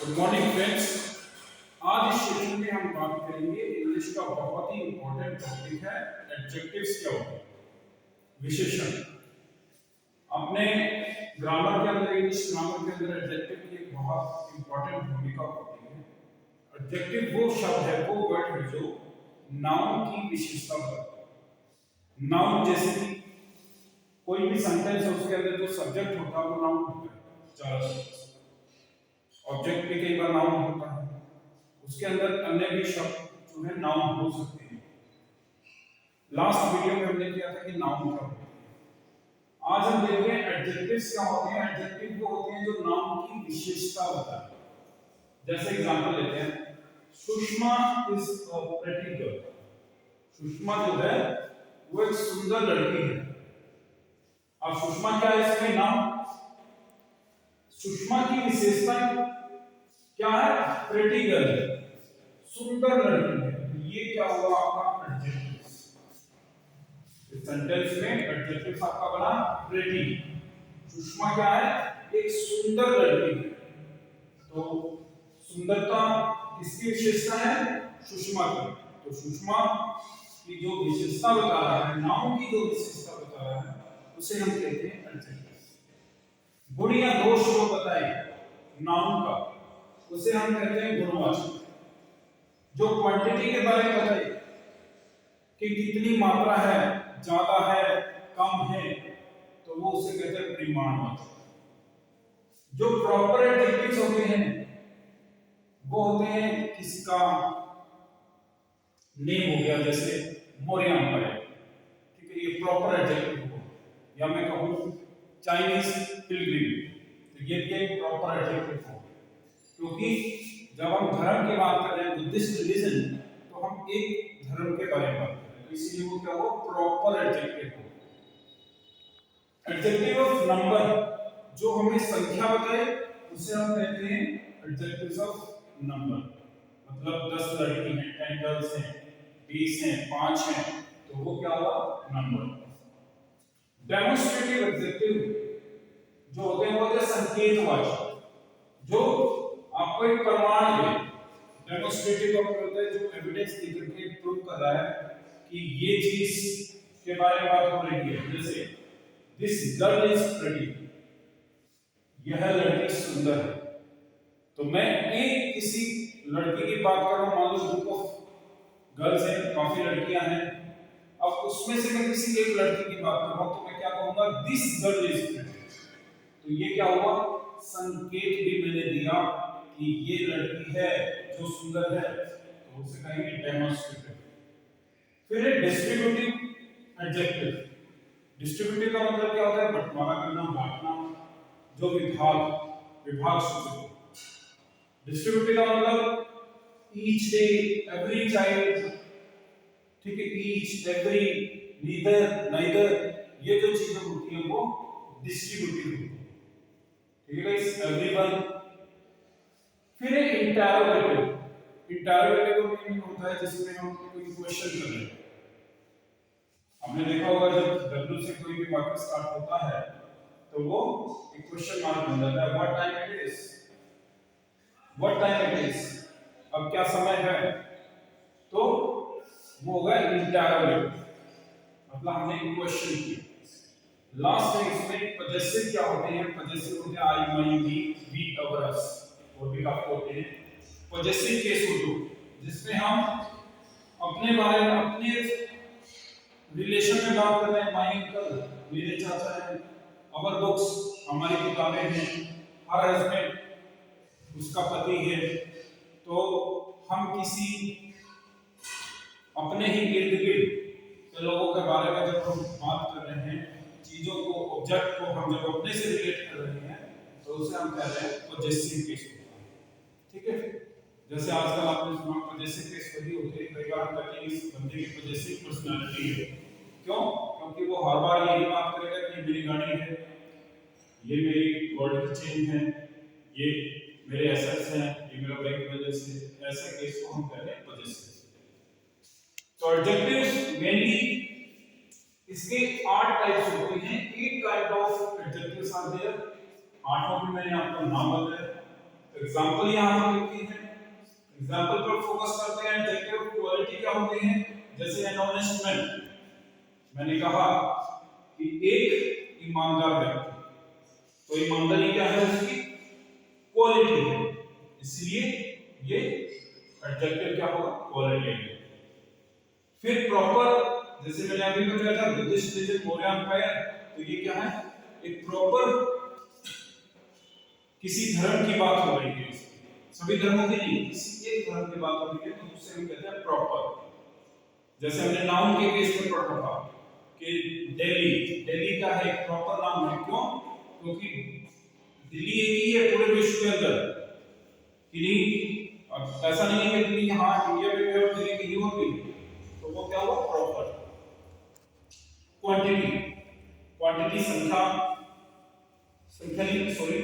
Good morning friends. आज इस session में हम बात करेंगे इंग्लिश का बहुत ही इंपॉर्टेंट टॉपिक है एडजेक्टिव्स क्या होते हैं, विशेषण। अपने ग्रामर के अंदर, इंग्लिश ग्रामर के अंदर एडजेक्टिव की एक बहुत इंपॉर्टेंट भूमिका होती है। एडजेक्टिव वो शब्द है, वो वर्ड है जो नाउन की विशेषता बताता है। नाउन जैसे कि कोई भी सेंटेंस है उसके अंदर जो सब्जेक्ट होता है वो नाउन होता है। ज्यादा ऑब्जेक्ट भी कई बार नाउन होता है, उसके अंदर अन्य भी शब्द जो है नाउन हो सकते हैं। लास्ट वीडियो में हमने किया था कि नाउन क्या होते हैं। आज हम देखते हैं एडजेक्टिव्स क्या होते हैं। एडजेक्टिव वो होते हैं जो नाउन की विशेषता बताते हैं। जैसे एग्जांपल लेते हैं, Sushma is a pretty girl. Sushma जो है वो एक सुंदर लड़की है। अब सुषमा क्या है, इसमें नाउन। सुषमा की विशेषता क्या है, प्रेटी गर्ल, सुंदर लड़की है। ये क्या हुआ आपका एडजेक्टिव। इस सेंटेंस में एडजेक्टिव आपका बना प्रेटी। सुषमा क्या है, एक सुंदर लड़की है। तो सुंदरता किसकी विशेषता है, सुषमा की। तो सुषमा की जो विशेषता बता रहा है, नाउन की जो विशेषता बता रहा है, उसे हम कहते हैं एडजेक्टिव। गुण या दोष जो बताए नाउन का, उसे हम कहते हैं गुणवाचक। जो क्वांटिटी के बारे में बताए कि कितनी मात्रा है, ज्यादा है, कम है, तो वो उसे कहते हैं परिमाणवाचक। जो प्रॉपर एडजेक्टिव्स होते हैं वो होते हैं किसका नेम हो गया, जैसे मौर्य एम्पायर, ठीक है, ये प्रॉपर एडजेक्टिव हो। या मैं कहूं चाइनीज पिलग्रिम, तो ये भी एक प्रॉपर एडजेक्टिव हो। क्योंकि जब हम धर्म की बात कर रहे हैं, बुद्धिस्ट रिलीजन, तो हम एक धर्म के बारे में बात कर रहे हैं, तो इसलिए वो क्या हो, प्रॉपर एडजेक्टिव हो। एडजेक्टिव ऑफ नंबर, जो हमें संख्या बताए, उसे हम कहते हैं एडजेक्टिव्स ऑफ नंबर। मतलब 10 लड़की हैं, 10 गर्ल्स हैं, 20 हैं, 5 हैं, तो वो क्या हुआ, नंबर। डेमोन्स्ट्रेटिव एडजेक्टिव जो होते हैं वो होते हैं संकेतवाचक, जो आपको एक प्रमाण दे। डेमोन्स्ट्रेटिव का मतलब है जो एविडेंस देकर के प्रूव कर रहा है कि ये चीज के बारे में बात हो रही है। जैसे दिस गर्ल इज प्रेटी, यह लड़की सुंदर है। तो मैं एक किसी लड़की की बात कर रहा हूं, मान लो ग्रुप ऑफ गर्ल्स हैं, काफी लड़कियां हैं। अब उसमें से मैं किसी एक लड़की की बात कर रहा हूं, तो मैं क्या कहूंगा, दिस गर्ल इज प्रेटी। तो ये क्या हुआ, संकेत भी मैंने दिया कि ये लड़की है जो सुंदर है, तो उसे कहेंगे डेमोन्स्ट्रेटिव। फिर है डिस्ट्रीब्यूटिव एडजेक्टिव। डिस्ट्रीब्यूटिव का मतलब क्या होता है, बंटवारा करना, बांटना, जो विभाग सूचक। डिस्ट्रीब्यूटिव का मतलब ईच डे, एवरी चाइल्ड, ठीक है, ईच, एवरी, नीदर, नाइदर, ये जो चीजें होती हैं वो डिस्ट्रीब्यूटिव होती है। ठीक है गाइस, एवरीवन। फिर है इंटरोगेटिव। इंटरोगेटिव का मीनिंग होता है जिसमें हम कोई क्वेश्चन कर रहे हैं। हमने देखा होगा जब W से कोई भी वाक्य स्टार्ट होता है तो वो एक क्वेश्चन मार्क बन जाता है। What time it is, what time it is, अब क्या समय है, तो वो होगा इंटरोगेटिव, मतलब हमने एक क्वेश्चन किया। लास्ट है इसमें पजेसिव क्या होते हैं। पजेसिव होते हैं आई, माई, वी, अवर, अस, और भी काफी होते हैं। पजेसिव केस होते जिसमें हम अपने बारे में, अपने रिलेशन में बात कर रहे हैं। माय अंकल, मेरे चाचा हैं। अवर बुक्स, हमारी किताबें हैं। हर हस्बैंड, उसका पति है। तो हम किसी अपने ही इर्द गिर्द के लोगों के बारे में जब हम बात कर रहे हैं, चीजों को, ऑब्जेक्ट को हम जब अपने से रिलेट कर रहे हैं, तो उसे हम कह रहे हैं पजेसिव केस। ठीक है, जैसे आजकल आपने सुना पजेसिव केस कभी होते हैं। कई बार हम कहते हैं इस बंदे की पजेसिव पर्सनालिटी है। क्यों? क्योंकि वो हर बार यही बात करेगा कि मेरी गाड़ी है, ये मेरी गोल्ड की चेन है, ये मेरे एसेट्स हैं, ये मेरा बैंक बैलेंस है। ऐसे केस को हम कहते हैं पजेसिव। तो एडजेक्टिव्स मेनली इसके 8 टाइप्स होते हैं। 8 kind of adjectives are there. 8 में मैंने आपको नाम बताया। एग्जांपल यहाँ पर लिखी है, एग्जांपल पर फोकस करते हैं। एडजेक्टिव क्वालिटी क्या होती है, जैसे एनोनिस्टमेंट, मैंने कहा कि एक ईमानदार व्यक्ति, तो ईमानदारी क्या है, उसकी क्वालिटी है, इसलिए ये एडजेक्टिव क्या होगा, क्वालिटी है। फिर प्रॉपर, जैसे मैंने अभी बताया था बुद्धिस्ट रिलीजन मौर्य एम्पायर, तो ये क्या है, एक प्रॉपर किसी धर्म की बात हो रही है, सभी धर्मों की नहीं, किसी एक धर्म की बात हो रही है, तो उससे हम कहते हैं प्रॉपर। जैसे हमने नाउन के केस में पढ़ा था कि दिल्ली, दिल्ली का है एक प्रॉपर नाम है, क्यों, क्योंकि दिल्ली एक ही है पूरे विश्व के अंदर, कि नहीं, अब ऐसा नहीं है कि दिल्ली यहाँ इंडिया में है और दिल्ली कहीं और भी, तो वो क्या हुआ, प्रॉपर। क्वांटिटी, क्वांटिटी संख्या, संख्या नहीं, सॉरी,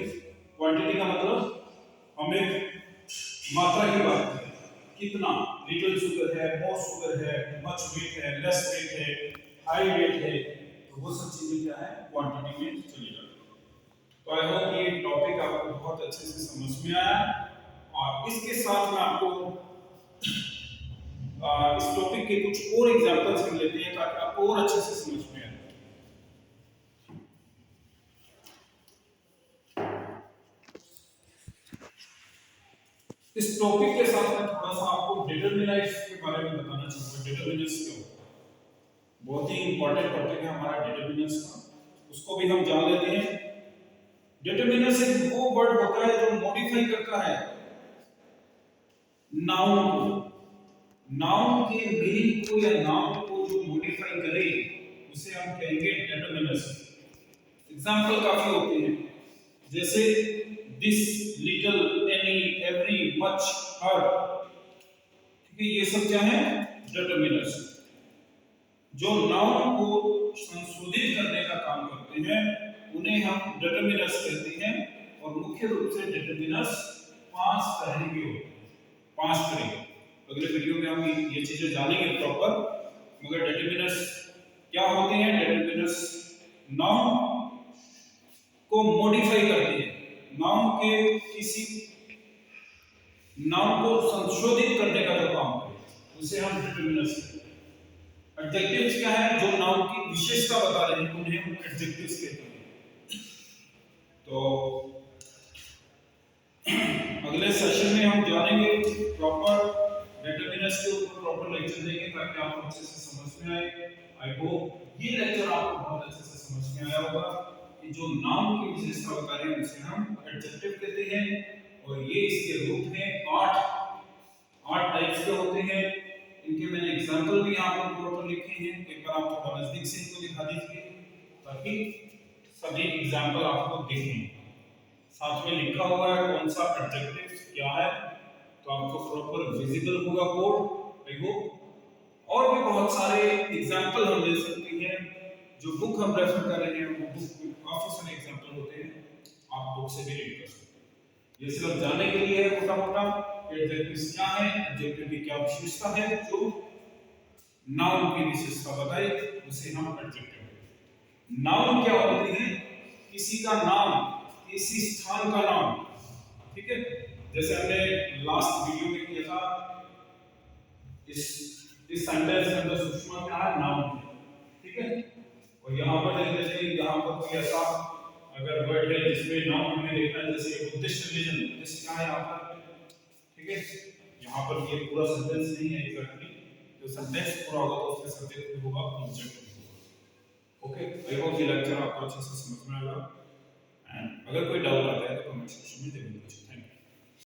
क्वांटिटी का मतलब हमें मात्रा की बात करें, कितना, लिटिल शुगर है, मोर शुगर है, मच वेट है, लेस वेट है, हाई वेट है, तो वो सब चीजें क्या है, क्वांटिटी में चली जाती है। तो आई होप ये टॉपिक आपको बहुत अच्छे से समझ में आया, और इसके साथ में आपको इस टॉपिक के कुछ और एग्जांपल्स कर लेते हैं ताकि आपको और अच्छे से समझ में आए। इस टॉपिक के साथ में थोड़ा सा आपको डिटरमिनर्स के बारे में बताना चाहूंगा। डिटरमिनर्स क्या होता है, बहुत ही इंपॉर्टेंट टॉपिक है हमारा डिटरमिनर्स का, उसको भी हम जान लेते हैं। डिटरमिनर्स एक वो वर्ड होता है जो मॉडिफाई करता है नाउन को, नाउन के मीनिंग को या नाउन को जो मॉडिफाई करे उसे हम कहेंगे डिटरमिनर्स। एग्जांपल काफी होते हैं, जैसे this, little, any, every, much, her, ठीक है, ये सब क्या है, डिटरमिनर्स, जो नाउन को संशोधित करने का काम करते हैं, उन्हें हम डिटरमिनर्स कहते हैं। और मुख्य रूप से डिटरमिनर्स 5 तरह के होते हैं, 5 तरह। अगले वीडियो में हम ये चीजें जानेंगे प्रॉपर, मगर डिटरमिनर्स क्या होते हैं, डिटरमिनर्स नाउन को मॉडिफाई करते हैं, नाउन के किसी नाउन को संशोधित करने का जो काम है उसे हम डिटरमिनर्स कहते हैं। एडजेक्टिव्स क्या है, जो नाउन की विशेषता बता रहे हैं उन्हें हम एडजेक्टिव्स कहते हैं। तो अगले सेशन में हम जानेंगे प्रॉपर डिटरमिनर्स के ऊपर, प्रॉपर लेक्चर देंगे ताकि आपको अच्छे से समझ में आए। आई होप ये लेक्चर आपको बहुत अच्छे से समझ में आया होगा कि जो नाउन की विशेषता बता रहे हैं उसे हम एडजेक्टिव कहते हैं, और ये इसके रूप में 8 टाइप्स के होते हैं। इनके मैंने एग्जांपल भी यहाँ पर प्रॉपर लिखे हैं, एक बार आप थोड़ा नजदीक से इनको दिखा दीजिए ताकि सभी एग्जांपल आपको दिखें। साथ में लिखा हुआ है कौन सा एडजेक्टिव क्या है, तो आपको प्रॉपर विजिबल होगा कोड, आई होप। और भी बहुत सारे एग्जांपल हम ले सकते हैं, जो बुक हम रेफर कर रहे हैं वो बुक में काफी सारे एग्जांपल होते हैं, आप बुक से भी रीड कर सकते हैं। ये सिर्फ जानने के लिए है मोटा मोटा एडजेक्टिव्स क्या है, एडजेक्टिव की क्या विशेषता है, जो नाउन की विशेषता बताए उसे हम एडजेक्टिव कहते हैं। नाउन क्या होते हैं, किसी का नाम, किसी स्थान का नाम, ठीक है, जैसे हमने लास्ट वीडियो में किया था, इस सेंटेंस के अंदर सुषमा क्या है, नाउन है, ठीक है। और यहाँ पर देख लेते हैं, यहाँ पर कोई ऐसा अगर वर्ड है जिसमें नाउन हमें देखना है, जैसे बुद्धिस्ट रिलीजन, बुद्धिस्ट क्या है यहाँ पर, ठीक है। यहाँ पर ये पूरा सेंटेंस नहीं है एग्जैक्टली, तो सेंटेंस पूरा होगा तो उसका सब्जेक्ट भी होगा, ऑब्जेक्ट भी होगा। ओके, आई होप ये लेक्चर आपको अच्छे से समझ में आएगा, एंड अगर कोई डाउट आता है तो कमेंट सेक्शन में जरूर पूछें।